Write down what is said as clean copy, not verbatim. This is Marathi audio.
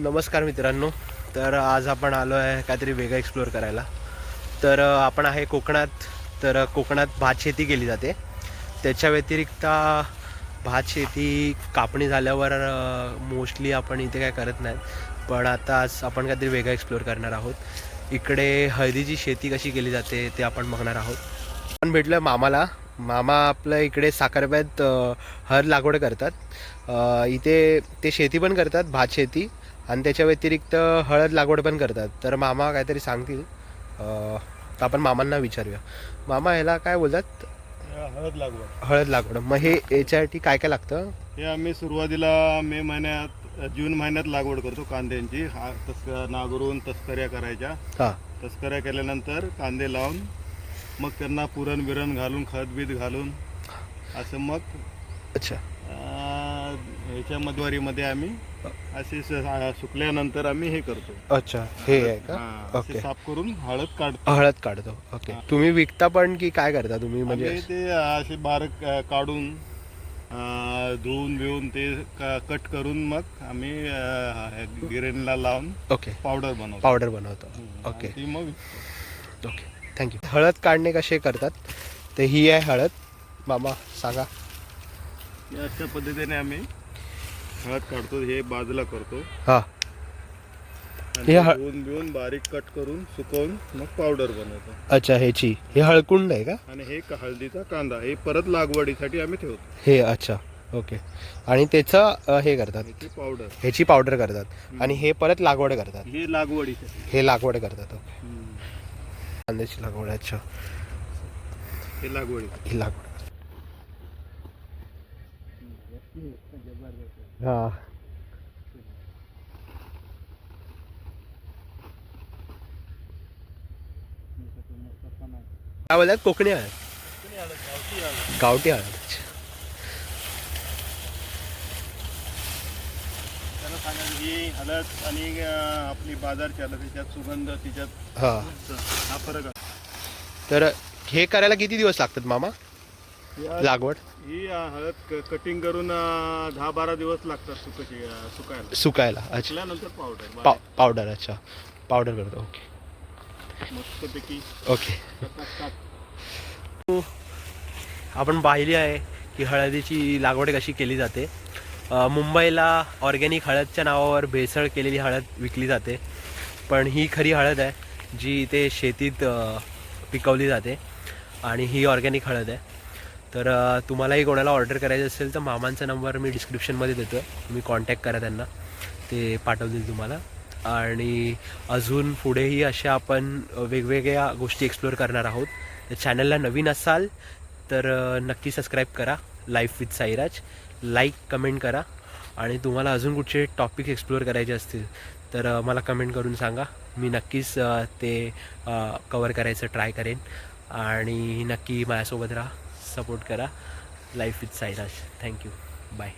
नमस्कार मित्रांनो. तर आज आपण आलो आहे काहीतरी वेगळं एक्सप्लोअर करायला. तर आपण आहे कोकणात. तर कोकणात भात शेती केली जाते. त्याच्या व्यतिरिक्त भात शेती कापणी झाल्यावर मोस्टली आपण इथे काय करत नाही. पण आता आज आपण काहीतरी वेगळं एक्सप्लोअर करणार आहोत. इकडे हळदीची शेती कशी केली जाते ते आपण बघणार आहोत. आपण भेटलं मामाला. मामा आपल्या इकडे साखरब्यात हळद लागवड करतात. इथे ते शेती पण करतात, भात शेती, आणि त्याच्या व्यतिरिक्त हळद लागवड पण करतात. तर मामा काहीतरी सांगतील. तर आपण मामांना विचारूया. मामा, ह्याला काय बोलतात? हळद लागवड. हळद लागवड. मग हे याच्यासाठी काय काय लागतं? हे आम्ही सुरुवातीला मे महिन्यात जून महिन्यात लागवड करतो कांद्यांची. नांगरून तस्कऱ्या करायच्या. हां. तस्कऱ्या केल्यानंतर कांदे लावून मग त्यांना पुरण बिरण घालून खतबीत घालून असं मग अच्छा. ह्याच्या मधवारीमध्ये आम्ही असे सुकल्यानंतर आम्ही हे करतो. अच्छा, हे आहे का? असे ओके. साफ करून हळद काढतो. हळद काढतो. ओके. तुम्ही विकता पण की काय करता तुम्ही? आम्ही म्हणजे ते असे बारीक काढून धुवून बिवून ते कट करून मग आम्ही गिरणीला लावून ओके, पावडर बनवतो. पावडर बनवतो. ओके. आणि ती मग विकतो. Okay, thank you. हळद काढणे कसे करतात? तर ही आहे हळद. मामा सांगा. अशा पद्धतीने आम्ही हळद काढतो. हे बाजूला करतो हां. आणि हे धुवून बिवून बारीक कट करून सुकवून मग पावडर बनवतो. अच्छा, ह्याची हे हळकुंड आहे का? आणि हे हळदीचा कांदा हे परत लागवडीसाठी आम्ही ठेवतो. हे अच्छा. ओके. आणि त्याचं हे करतात, ह्याची पावडर. ह्याची पावडर करतात. आणि हे परत लागवड करतात. हे लागवडीसाठी. हे लागवड करतात. ओके. कांद्याची लागवड. अच्छा, हे लागवडी. ही लागवड. हां. काय बोलतात? कोकणी हळद, गावठी हळद. अच्छा. त्यांना सांगायचं ही हळद आणि आपली बाजारची हळद त्याच्यात सुगंध तिच्यात हां. हा फरक आहे. तर हे करायला किती दिवस लागतात मामा, लागवड? ही हळद कटिंग करून 10-12 दिवस लागतात सुकायला. सुकायला. अच्छा. सुकल्यानंतर पावडर पावडर. अच्छा, पावडर करतो. ओके. मस्तपैकी. ओके. आपण पाहिली आहे की हळदीची लागवड कशी केली जाते. मुंबईला ऑर्गॅनिक हळदच्या नावावर भेसळ केलेली हळद विकली जाते. पण ही खरी हळद आहे जी इथे शेतीत पिकवली जाते. आणि ही ऑर्गॅनिक हळद आहे. तर तुम्हालाही कोणाला ऑर्डर करायचं असेल तर मामांचा नंबर मी डिस्क्रिप्शनमध्ये देतो. तुम्ही कॉन्टॅक्ट करा त्यांना, ते पाठवतील तुम्हाला. आणि अजून पुढेही अशा आपण वेगवेगळ्या गोष्टी एक्सप्लोअर करणार आहोत. तर चॅनलला नवीन असाल तर नक्की सबस्क्राईब करा. Life with Sairaj. Like, comment करा. आणि तुम्हाला अजून कुठचे टॉपिक एक्सप्लोअर करायचे असतील तर मला कमेंट करून सांगा. मी नक्कीच ते कवर करायचं ट्राय करेन. आणि नक्की माझ्यासोबत राहा, सपोर्ट करा. Life with Sairaj. Thank you. Bye.